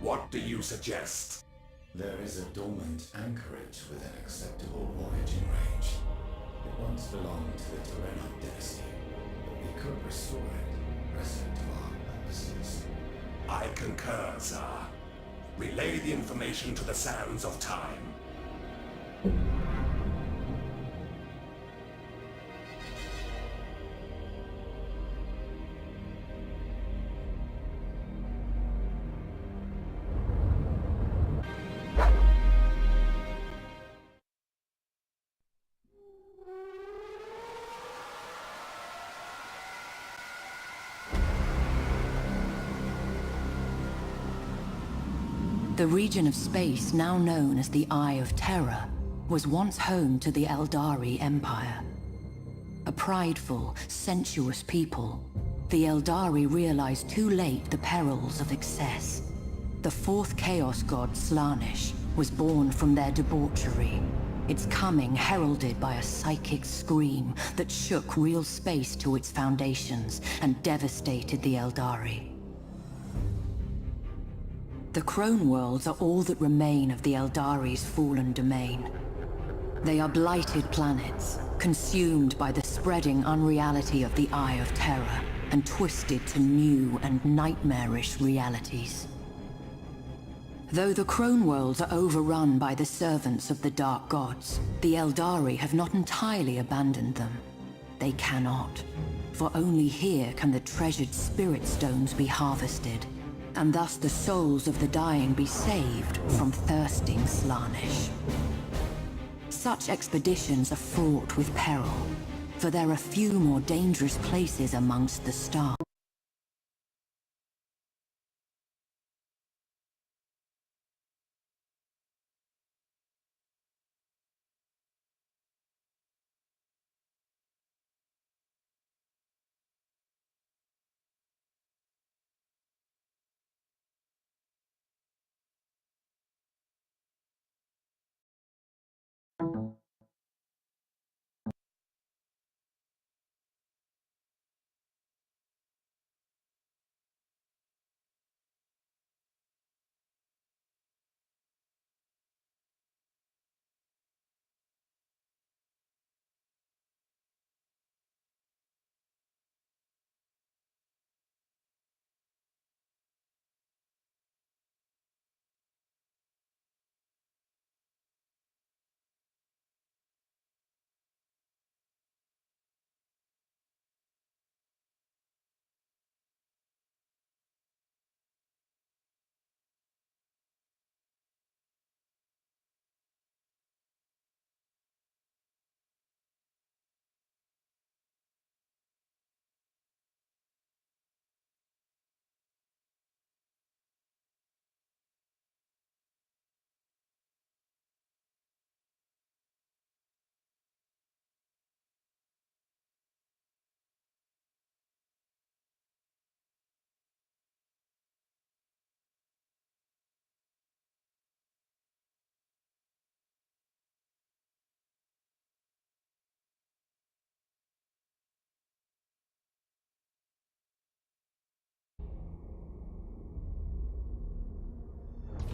What do you suggest? There is a dormant anchorage within acceptable voyaging range. It once belonged to the Terrenon dynasty, but we could restore it, press it to our purposes. I concur, sir. Relay the information to the sands of time. The region of space now known as the Eye of Terror was once home to the Eldari Empire. A prideful, sensuous people, the Eldari realized too late the perils of excess. The fourth Chaos god Slaanesh was born from their debauchery, its coming heralded by a psychic scream that shook real space to its foundations and devastated the Eldari. The Crone Worlds are all that remain of the Eldari's fallen domain. They are blighted planets, consumed by the spreading unreality of the Eye of Terror, and twisted to new and nightmarish realities. Though the Crone Worlds are overrun by the servants of the Dark Gods, the Eldari have not entirely abandoned them. They cannot, for only here can the treasured Spirit Stones be harvested, and thus the souls of the dying be saved from thirsting Slaanesh. Such expeditions are fraught with peril, for there are few more dangerous places amongst the stars.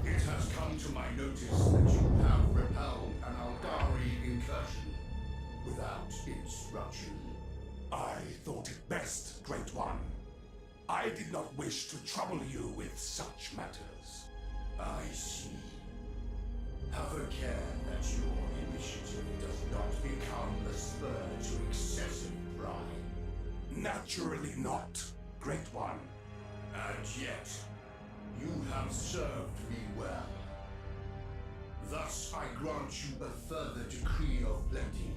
It has come to my notice that you have repelled an Eldari incursion without instruction. I thought it best, Great One. I did not wish to trouble you with such matters. I see. Have a care that your initiative does not become a spur to excessive pride. Naturally not, Great One. And yet, you have served me well. Thus I grant you a further decree of plenty.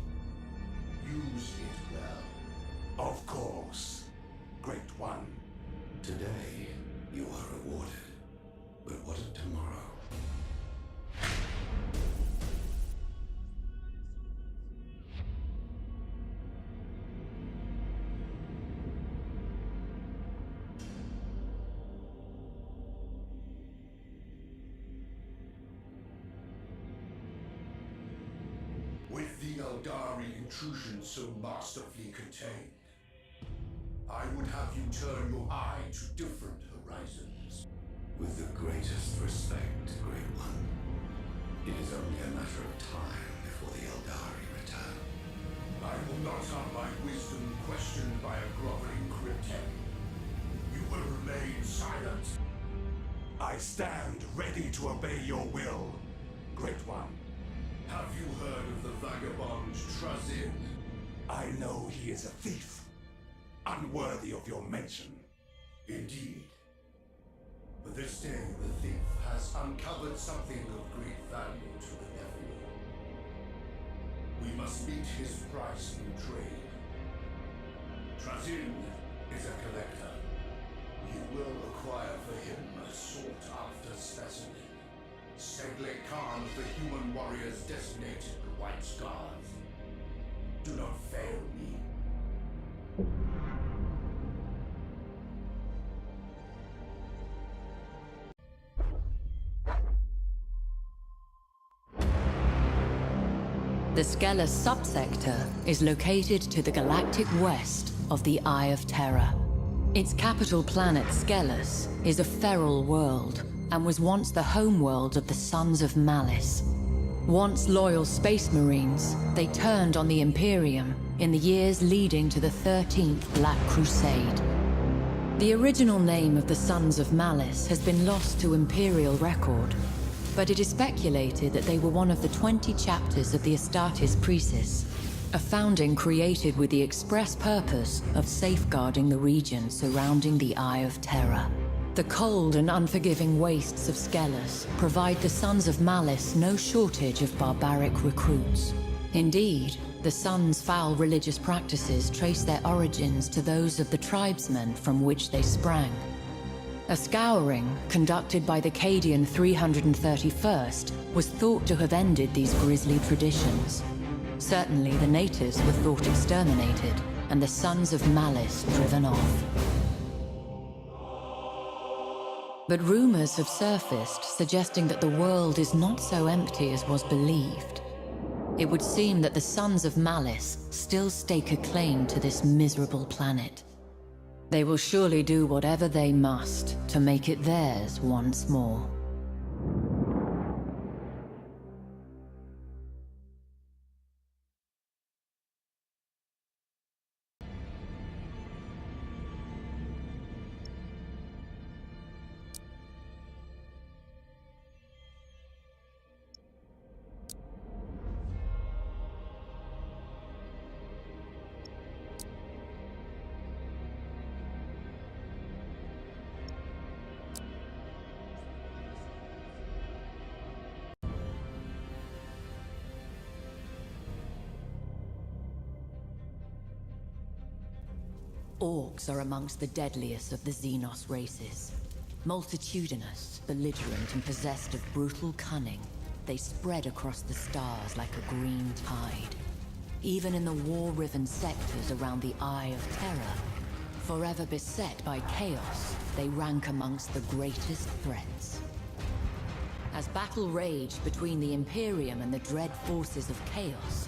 Use it well. Of course, Great One. Today, you are rewarded. But what of tomorrow? With the Eldari intrusion so masterfully contained, I would have you turn your eye to different horizons. With the greatest suspect, Great One. It is only a matter of time before the Eldari return. I will not have my wisdom questioned by a groveling cryptid. You will remain silent. I stand ready to obey your will, Great One. Have you heard of the vagabond Trazin? I know he is a thief, unworthy of your mention. Indeed. But this day the thief has uncovered something of great value to the Nephilim. We must meet his price in trade. Trazin is a collector. You will acquire for him a sought-after specimen. Segle Khan of the human warriors designated the White Scars. Do not fail me. The Skelos subsector is located to the galactic west of the Eye of Terror. Its capital planet, Skelos, is a feral world and was once the homeworld of the Sons of Malice. Once loyal space marines, they turned on the Imperium in the years leading to the 13th Black Crusade. The original name of the Sons of Malice has been lost to Imperial record, but it is speculated that they were one of the 20 chapters of the Astartes Precis, a founding created with the express purpose of safeguarding the region surrounding the Eye of Terror. The cold and unforgiving wastes of Skelos provide the Sons of Malice no shortage of barbaric recruits. Indeed, the Sons' foul religious practices trace their origins to those of the tribesmen from which they sprang. A scouring conducted by the Cadian 331st was thought to have ended these grisly traditions. Certainly the natives were thought exterminated, and the Sons of Malice driven off. But rumors have surfaced suggesting that the world is not so empty as was believed. It would seem that the Sons of Malice still stake a claim to this miserable planet. They will surely do whatever they must to make it theirs once more. Orcs are amongst the deadliest of the Xenos races. Multitudinous, belligerent, and possessed of brutal cunning, they spread across the stars like a green tide. Even in the war-riven sectors around the Eye of Terror, forever beset by chaos, they rank amongst the greatest threats. As battle raged between the Imperium and the dread forces of chaos,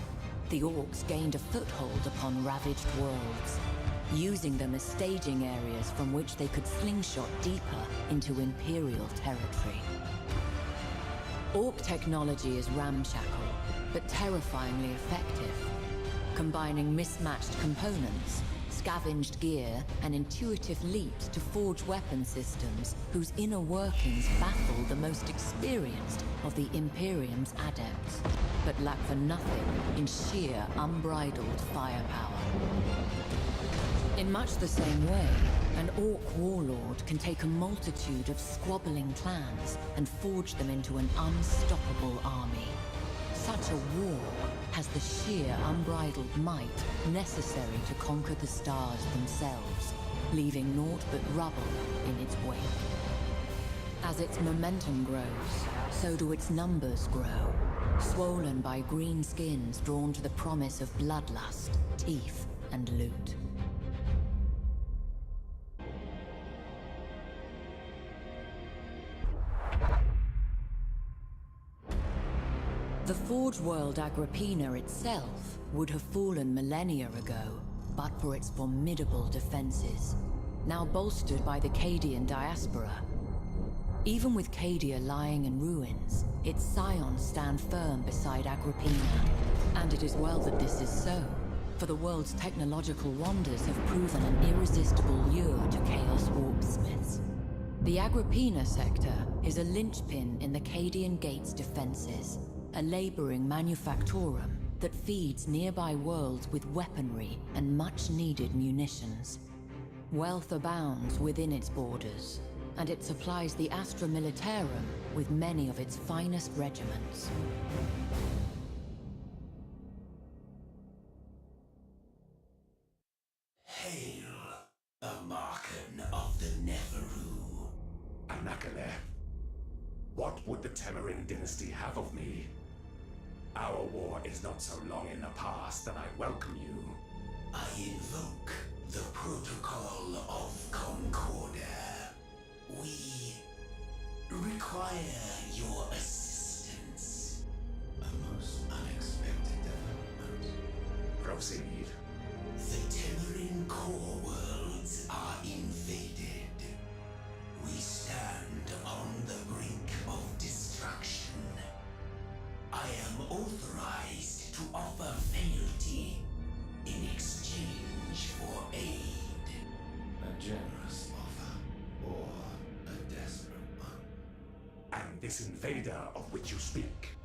the Orcs gained a foothold upon ravaged worlds, using them as staging areas from which they could slingshot deeper into Imperial territory. Orc technology is ramshackle, but terrifyingly effective, combining mismatched components, scavenged gear, and intuitive leaps to forge weapon systems whose inner workings baffle the most experienced of the Imperium's adepts, but lack for nothing in sheer, unbridled firepower. In much the same way, an Orc warlord can take a multitude of squabbling clans and forge them into an unstoppable army. Such a war has the sheer, unbridled might necessary to conquer the stars themselves, leaving naught but rubble in its wake. As its momentum grows, so do its numbers grow, swollen by green skins drawn to the promise of bloodlust, teeth, and loot. The Forge World Agrippina itself would have fallen millennia ago, but for its formidable defenses, now bolstered by the Cadian diaspora. Even with Cadia lying in ruins, its scions stand firm beside Agrippina. And it is well that this is so, for the world's technological wonders have proven an irresistible lure to Chaos warpsmiths. The Agrippina sector is a linchpin in the Cadian Gate's defenses, a laboring manufactorum that feeds nearby worlds with weaponry and much-needed munitions. Wealth abounds within its borders, and it supplies the Astra Militarum with many of its finest regiments. Hail, a Marken of the Neferu. Anakale, what would the Temerin dynasty have of me? Our war is not so long in the past, and I welcome you. I invoke the Protocol of Concordia. We require your assistance. A most unexpected development. Proceed. The Temerin core worlds are invaded. We stand on the brink of destruction. I am authorized to offer fealty in exchange for aid. A generous offer, or a desperate one. And this invader of which you speak?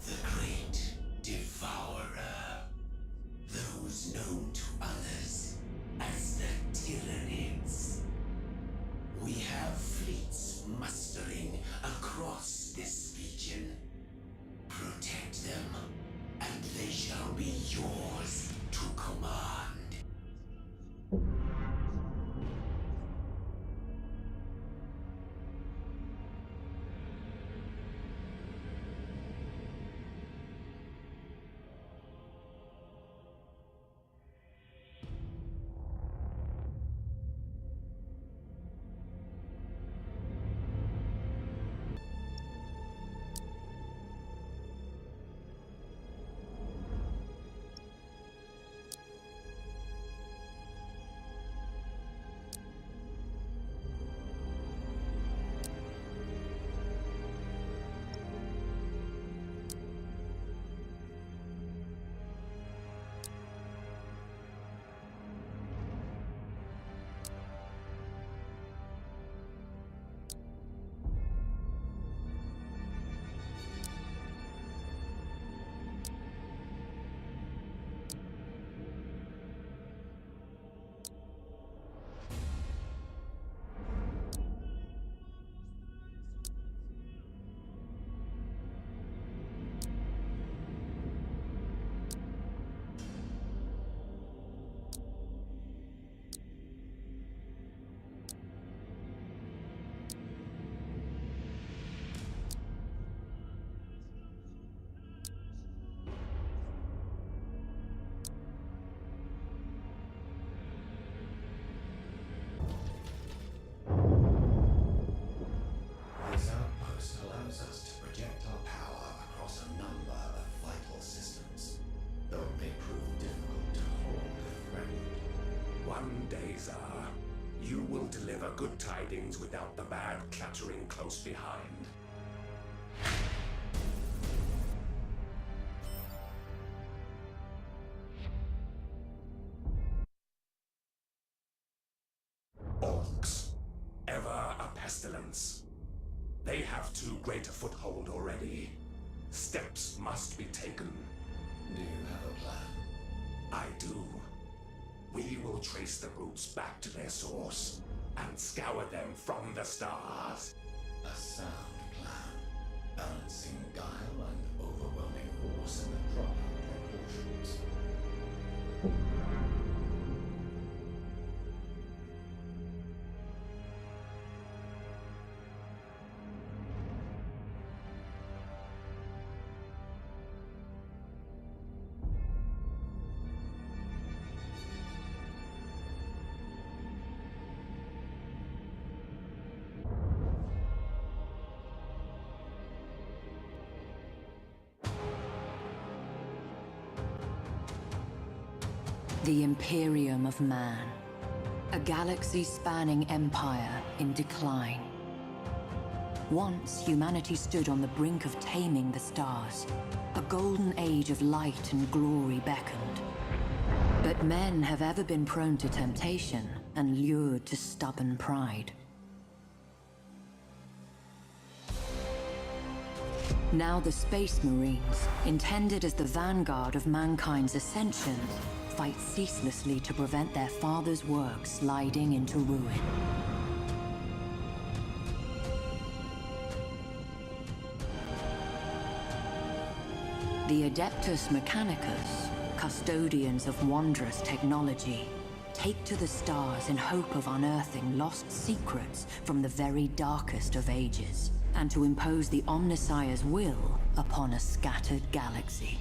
The Great Devourer. Those known to others as the Tyranids. We have fleets mustering across this region. Protect them, and they shall be yours to command. You will deliver good tidings without the bad clattering close behind. Orcs, ever a pestilence. They have too great a foothold already. Steps must be taken. Do you have a plan? I do. We will trace the roots back to their source and scour them from the stars. A sound plan, balancing guile and overwhelming force in the proper proportions. The Imperium of Man. A galaxy-spanning empire in decline. Once, humanity stood on the brink of taming the stars. A golden age of light and glory beckoned. But men have ever been prone to temptation and lured to stubborn pride. Now the Space Marines, intended as the vanguard of mankind's ascension, fight ceaselessly to prevent their father's work sliding into ruin. The Adeptus Mechanicus, custodians of wondrous technology, take to the stars in hope of unearthing lost secrets from the very darkest of ages, and to impose the Omnissiah's will upon a scattered galaxy.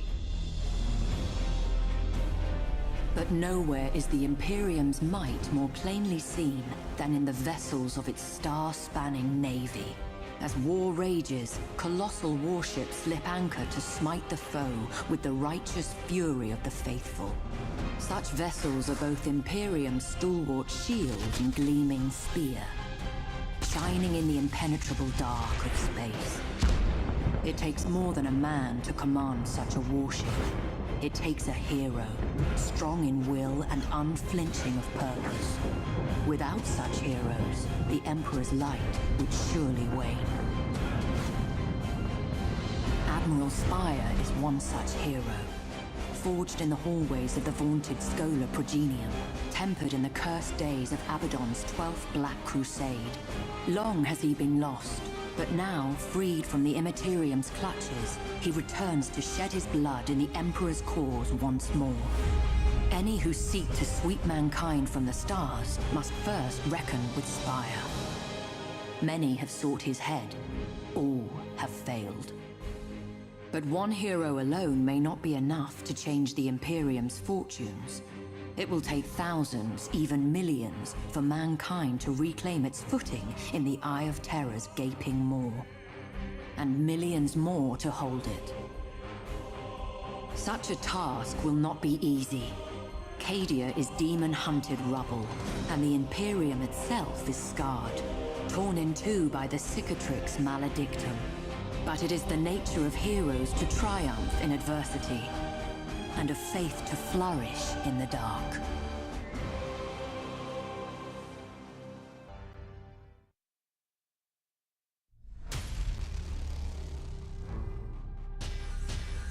But nowhere is the Imperium's might more plainly seen than in the vessels of its star-spanning navy. As war rages, colossal warships slip anchor to smite the foe with the righteous fury of the faithful. Such vessels are both Imperium's stalwart shield and gleaming spear, shining in the impenetrable dark of space. It takes more than a man to command such a warship. It takes a hero, strong in will and unflinching of purpose. Without such heroes, the Emperor's light would surely wane. Admiral Spire is one such hero, forged in the hallways of the vaunted Schola Progenium, tempered in the cursed days of Abaddon's 12th Black Crusade. Long has he been lost, but now, freed from the Immaterium's clutches, he returns to shed his blood in the Emperor's cause once more. Any who seek to sweep mankind from the stars must first reckon with Spire. Many have sought his head, all have failed. But one hero alone may not be enough to change the Imperium's fortunes. It will take thousands, even millions, for mankind to reclaim its footing in the Eye of Terror's gaping maw. And millions more to hold it. Such a task will not be easy. Cadia is demon-hunted rubble, and the Imperium itself is scarred, torn in two by the cicatrix maledictum. But it is the nature of heroes to triumph in adversity, and of faith to flourish in the dark.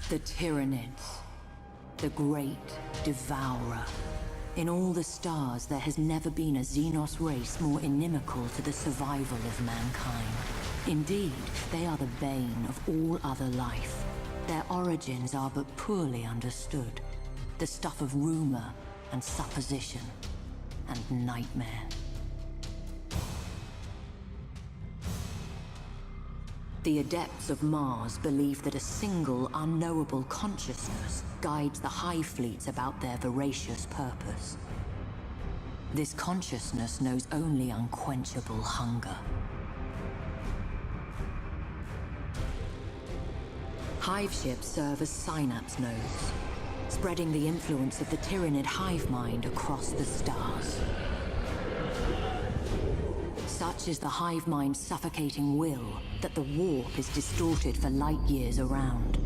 The Tyranids, the great devourer. In all the stars, there has never been a Xenos race more inimical to the survival of mankind. Indeed, they are the bane of all other life. Their origins are but poorly understood, the stuff of rumor and supposition and nightmare. The Adepts of Mars believe that a single unknowable consciousness guides the Hive Fleets about their voracious purpose. This consciousness knows only unquenchable hunger. Hive ships serve as synapse nodes, spreading the influence of the Tyranid hive mind across the stars. Such is the hive mind's suffocating will that the warp is distorted for light years around.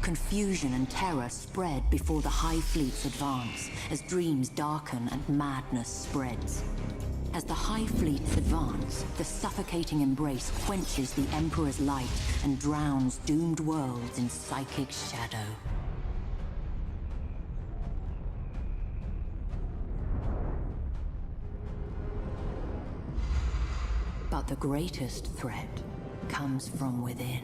Confusion and terror spread before the hive fleets advance, as dreams darken and madness spreads. As the hive fleets advance, the suffocating embrace quenches the Emperor's light and drowns doomed worlds in psychic shadow. But the greatest threat comes from within.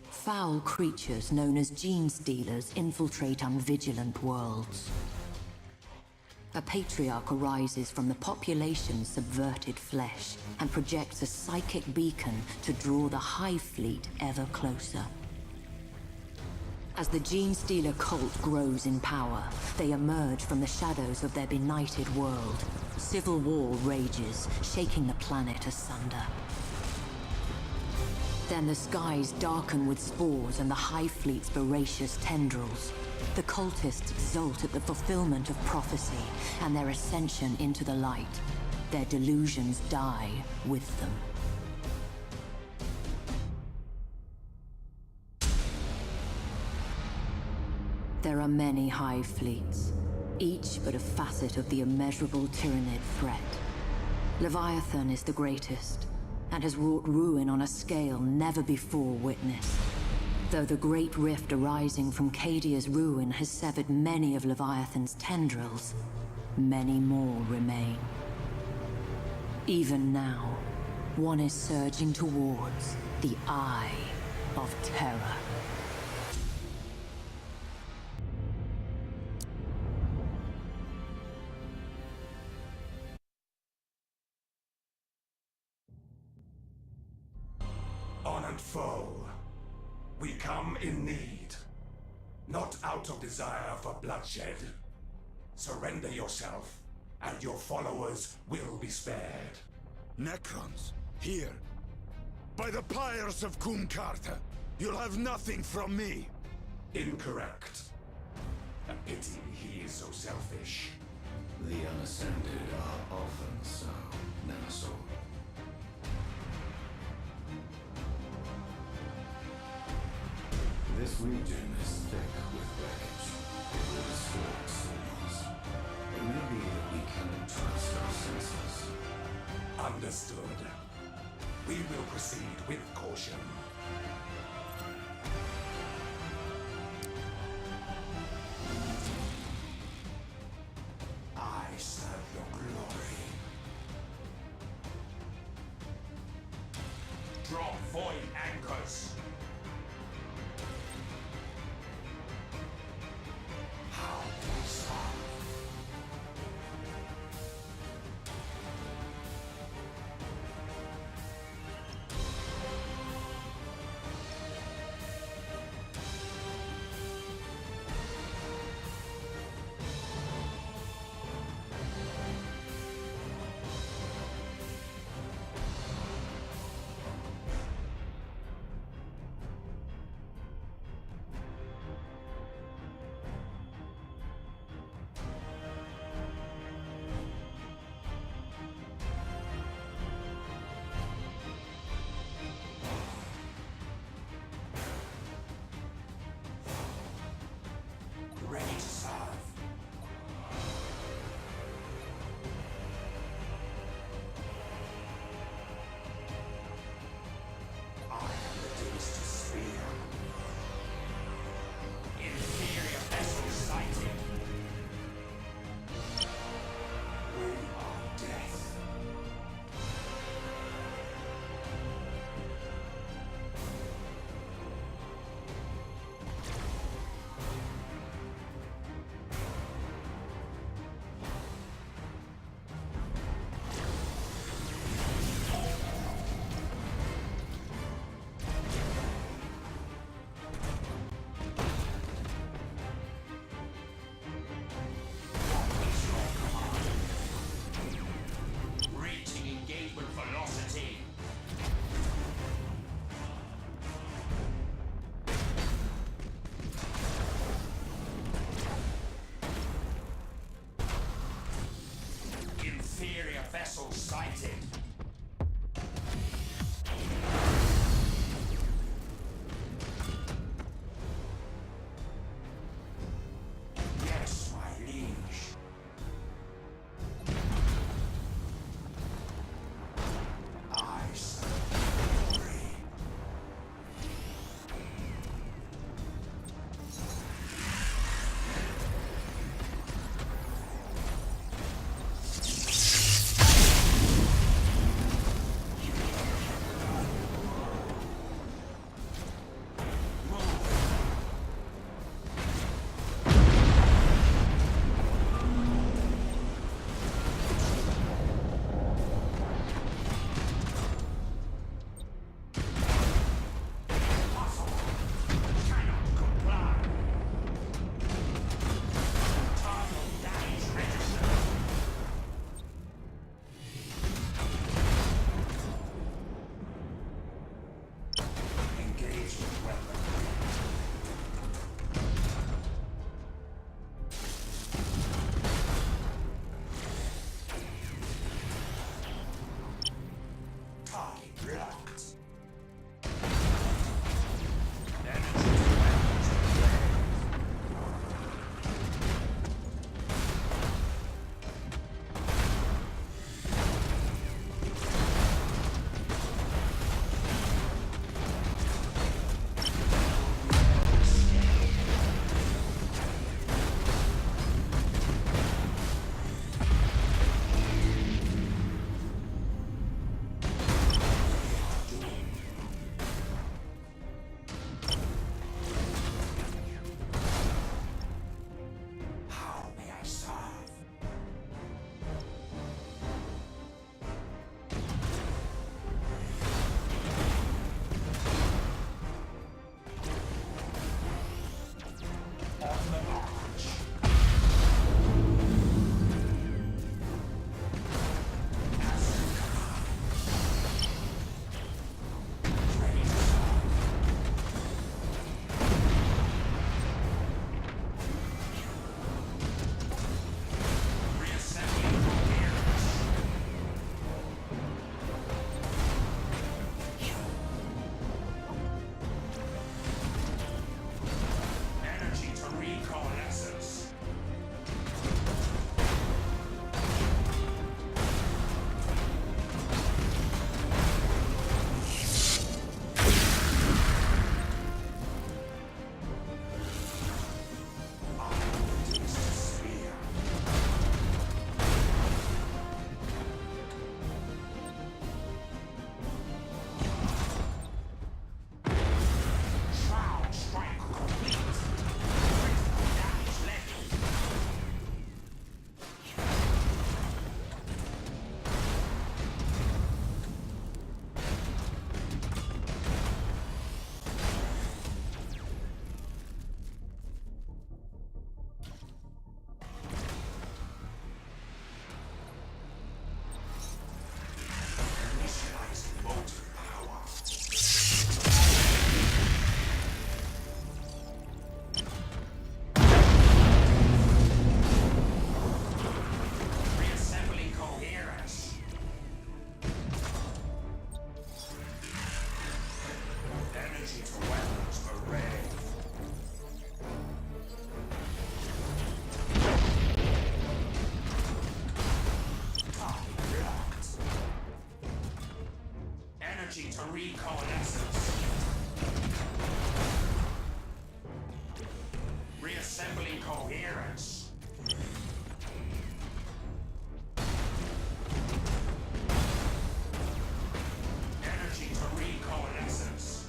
Foul creatures known as gene stealers infiltrate unvigilant worlds. A patriarch arises from the population's subverted flesh and projects a psychic beacon to draw the Hive Fleet ever closer. As the Gene Stealer cult grows in power, they emerge from the shadows of their benighted world. Civil war rages, shaking the planet asunder. Then the skies darken with spores and the Hive Fleet's voracious tendrils. The cultists exult at the fulfillment of prophecy and their ascension into the light. Their delusions die with them. There are many Hive Fleets, each but a facet of the immeasurable Tyranid threat. Leviathan is the greatest, and has wrought ruin on a scale never before witnessed. Though the great rift arising from Cadia's ruin has severed many of Leviathan's tendrils, many more remain. Even now, one is surging towards the Eye of Terror. On and foe, we come in need, not out of desire for bloodshed. Surrender yourself, and your followers will be spared. Necrons, here. By the pyres of Kumkarta, you'll have nothing from me. Incorrect. A pity he is so selfish. The unascended are often so, Nemesis. This region is thick with wreckage. It will distort signals. It may be that we cannot trust our senses. Understood. We will proceed with caution. I serve your glory. Drop void anchors. How we serve. Ready to serve. I am the Dynasty Spear. Inferior vessel sighted. We are death. Reaching engagement velocity. Inferior vessel sighted. Yes, my liege. I serve glory. recoalescence. Reassembling coherence. Energy to recoalescence.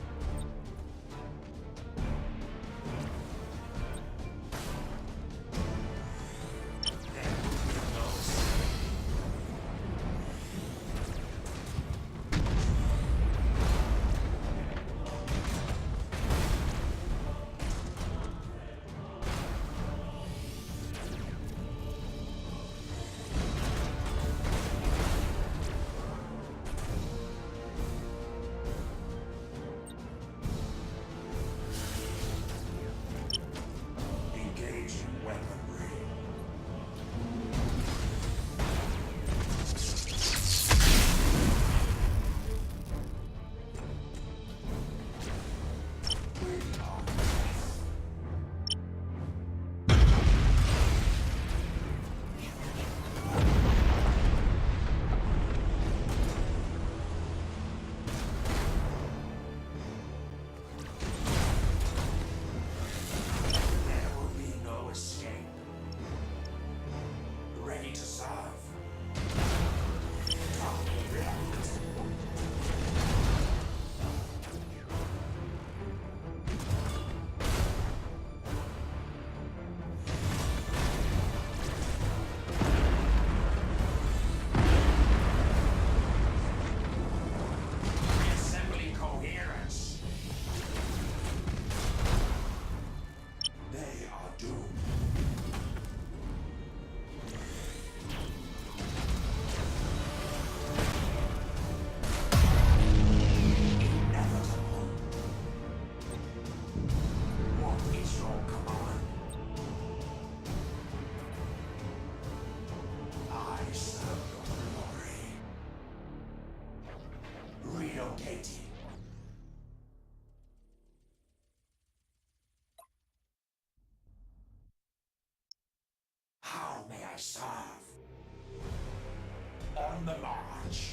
How may I serve? On the march.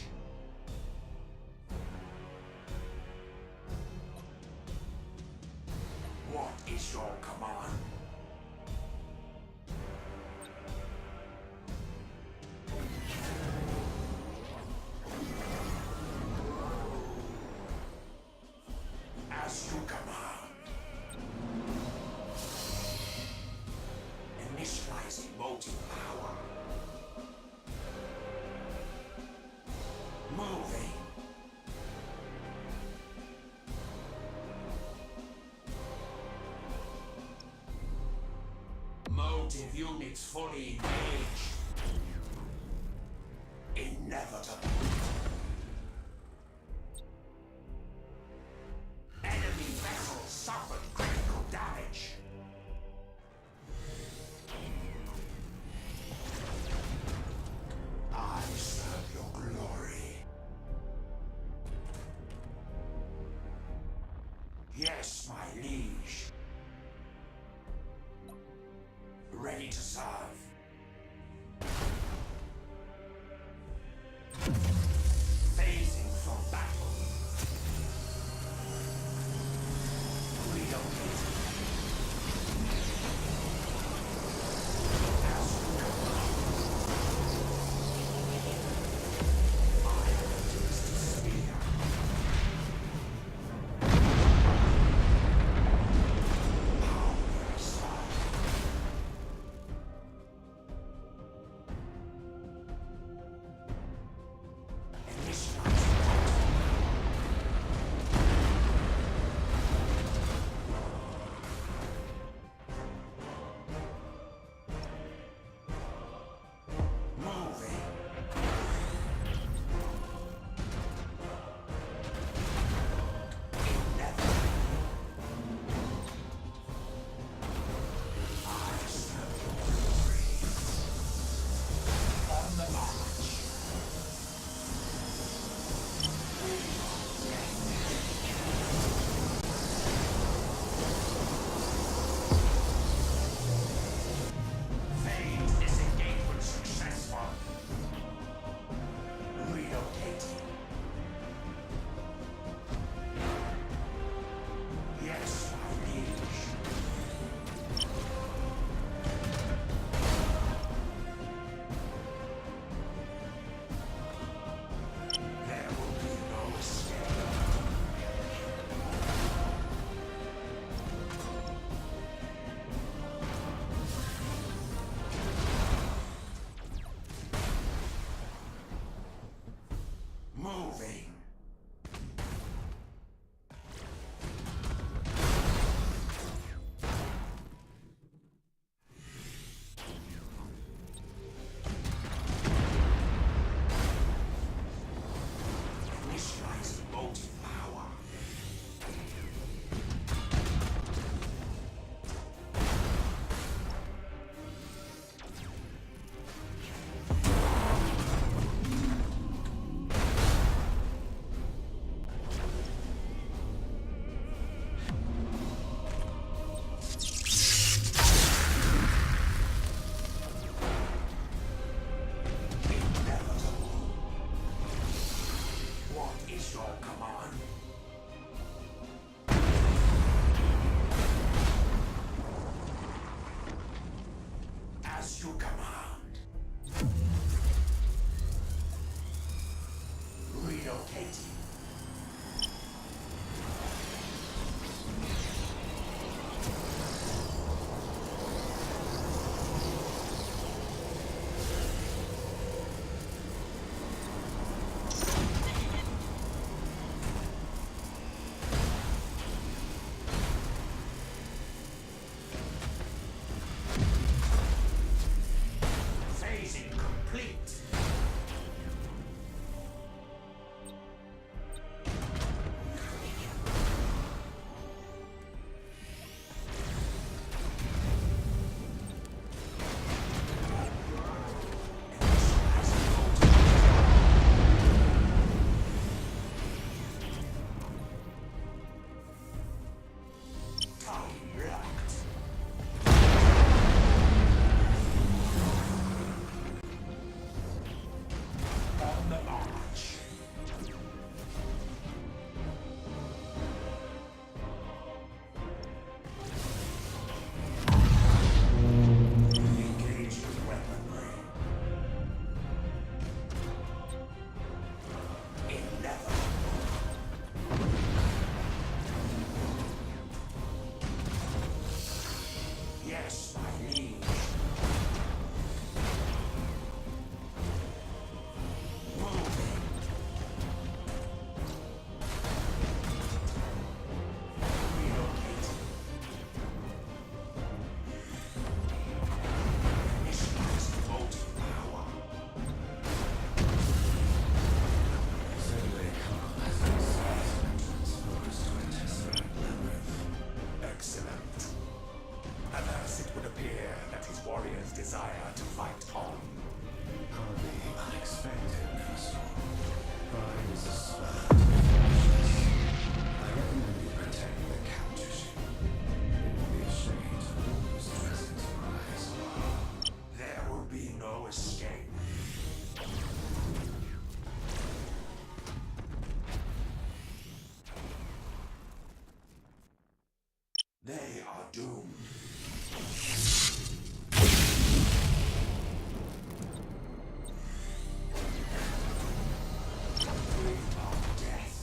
What is your command? As you command. Initializing motive power. Moving. Motive units fully engaged. Inevitable. Enemy vessels suffered critical damage. I serve your glory. Yes, my liege. Ready to serve. Phasing from battle. Relocating. As you command. I am reduced to spear. How may I serve? desire to fight on. Hardly unexpected, Nelson. Pride is a spur to foolishness. I recommend you protect the capture ship. It would be a shame to lose present prize. There will be no escape. They are doomed. Of death.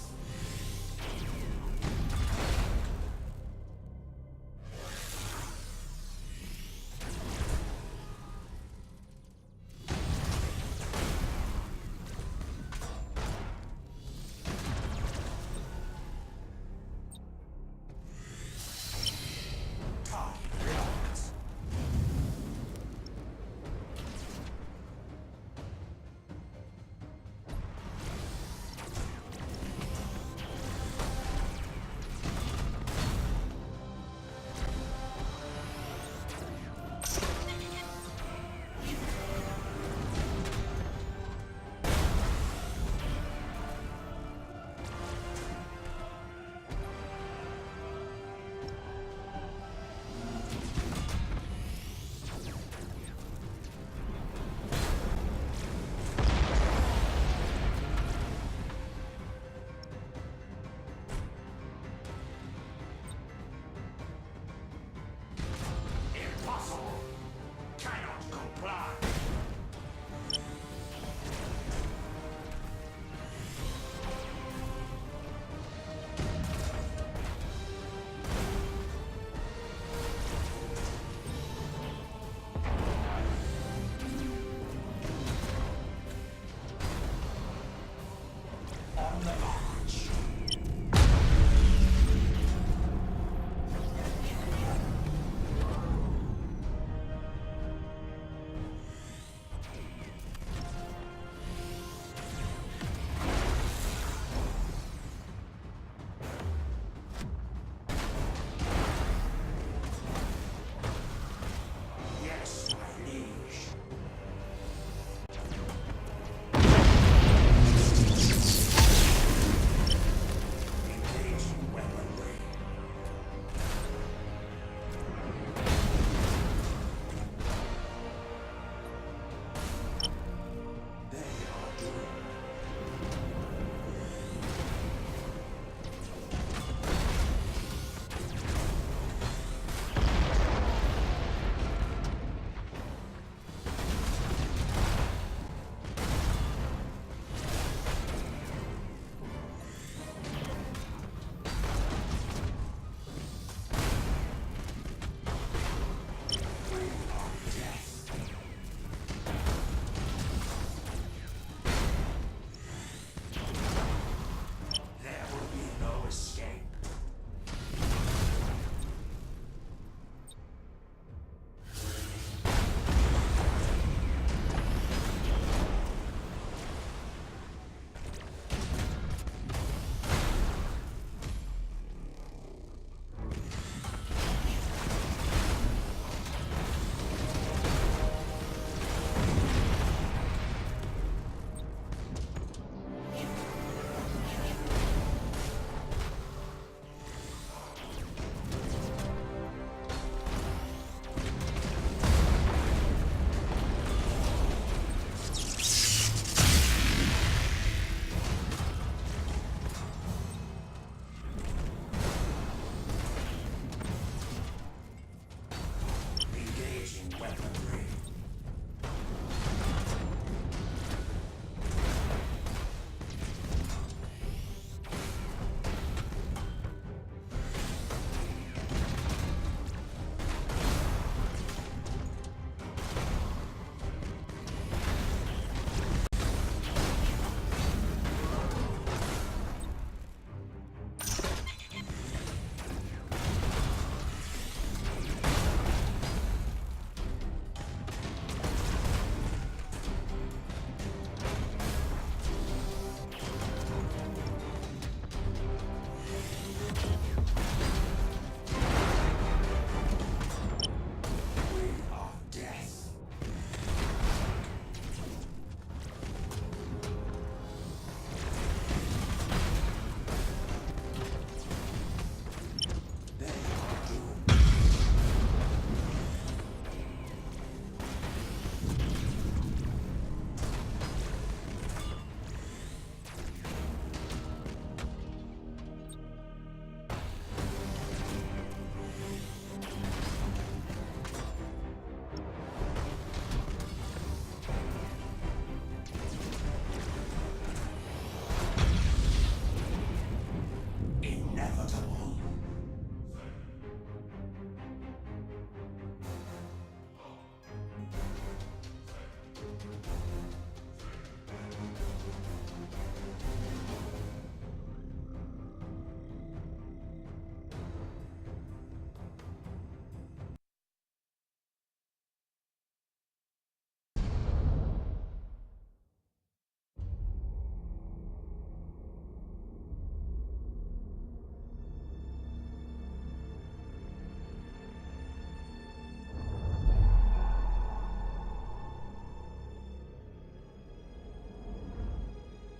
Time reacts.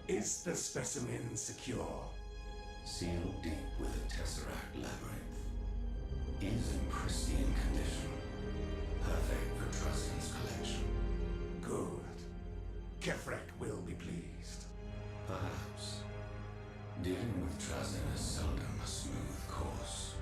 Is the specimen secure? Sealed deep with a tesseract labyrinth. Is in pristine condition. Perfect for Truzin's collection. Good. Kefrek will be pleased. Perhaps. Dealing with Truzin is seldom a smooth course.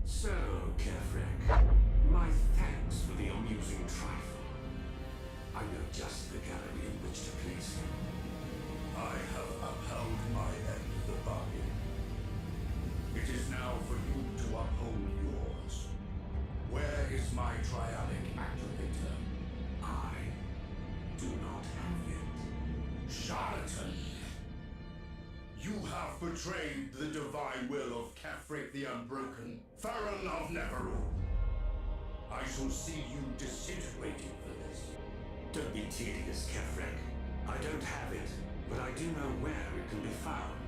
So, Kefrek, my thanks for the amusing trifle. I know just the gallery in which to place him. I have upheld my end of the bargain. It is now for you to uphold yours. Where is my triadic activator? I do not have it. Charlatan! You have betrayed the divine will of Kefrek the Unbroken, Farron of Neverul. I shall see you disintegrated for this. Don't be tedious, Kefrek. I don't have it, but I do know where it can be found.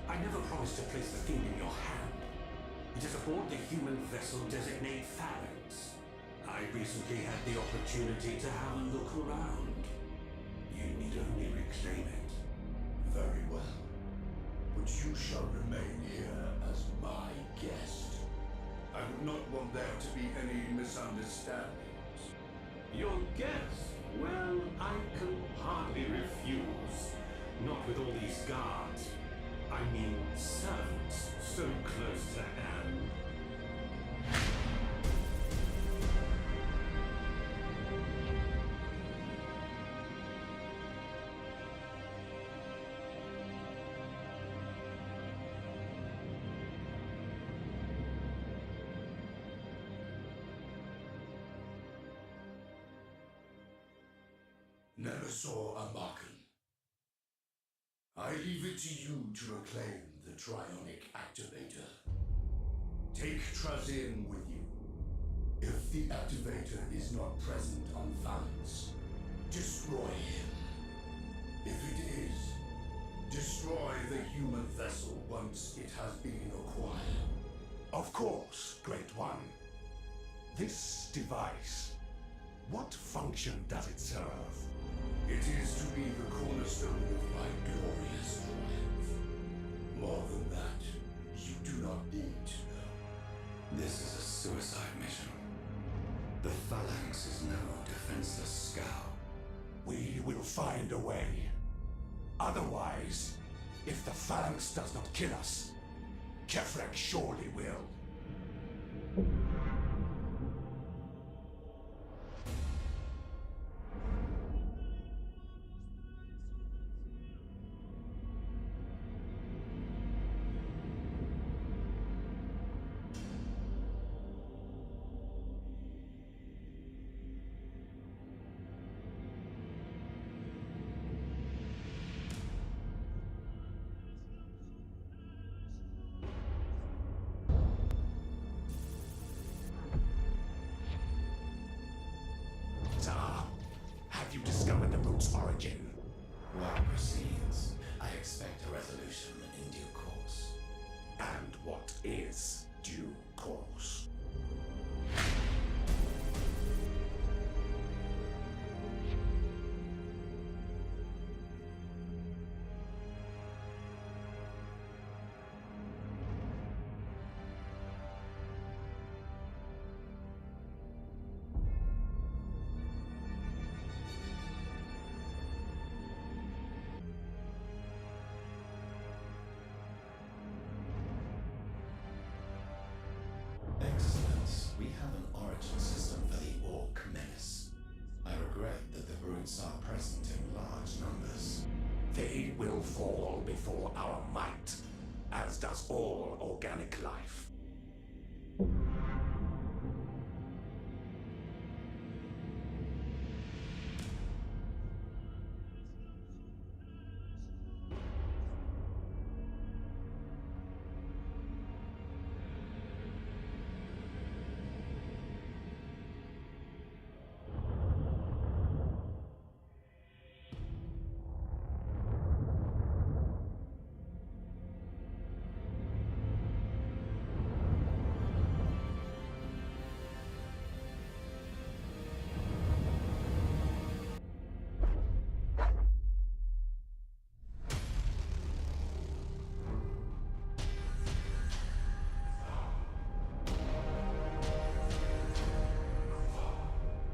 I never promised to place the thing in your hand. It is aboard the human vessel designated Phalanx. I recently had the opportunity to have a look around. You need only reclaim it. Very well. But you shall remain here as my guest. I would not want there to be any misunderstandings. Your guess? Well, I can hardly refuse. Not with all these guards. I mean, servants so close to hand. Never saw a Marken. I leave it to you to reclaim the Trionic Activator. Take Truzin with you. If the Activator is not present on Phalanx, destroy him. If it is, destroy the human vessel once it has been acquired. Of course, Great One. This device, what function does it serve? It is to be the cornerstone of my glorious triumph. More than that, you do not need to know. This is a suicide mission. The Phalanx is no defenseless scow. We will find a way. Otherwise, if the Phalanx does not kill us, Kefrek surely will. Have you discovered the brute's origin? What proceeds? I expect a resolution in due course. And what is due course? Excellence, we have an origin system for the Orc Menace. I regret that the brutes are present in large numbers. They will fall before our might, as does all organic life.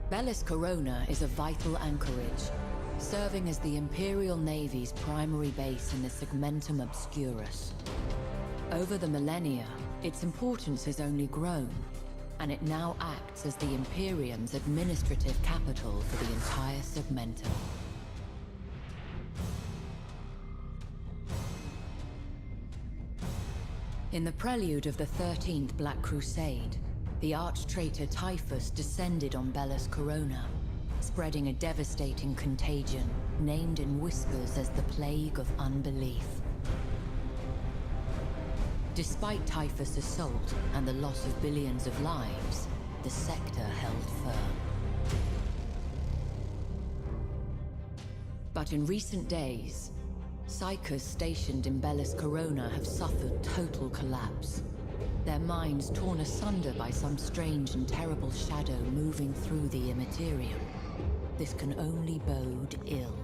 Bellis Corona is a vital anchorage, serving as the Imperial Navy's primary base in the Segmentum Obscurus. Over the millennia, its importance has only grown, and it now acts as the Imperium's administrative capital for the entire Segmentum. In the prelude of the 13th Black Crusade, the arch-traitor Typhus descended on Bellis Corona, spreading a devastating contagion named in whispers as the Plague of Unbelief. Despite Typhus' assault and the loss of billions of lives, the sector held firm. But in recent days, Psychers stationed in Bellis Corona have suffered total collapse, their minds torn asunder by some strange and terrible shadow moving through the Immaterium. This can only bode ill.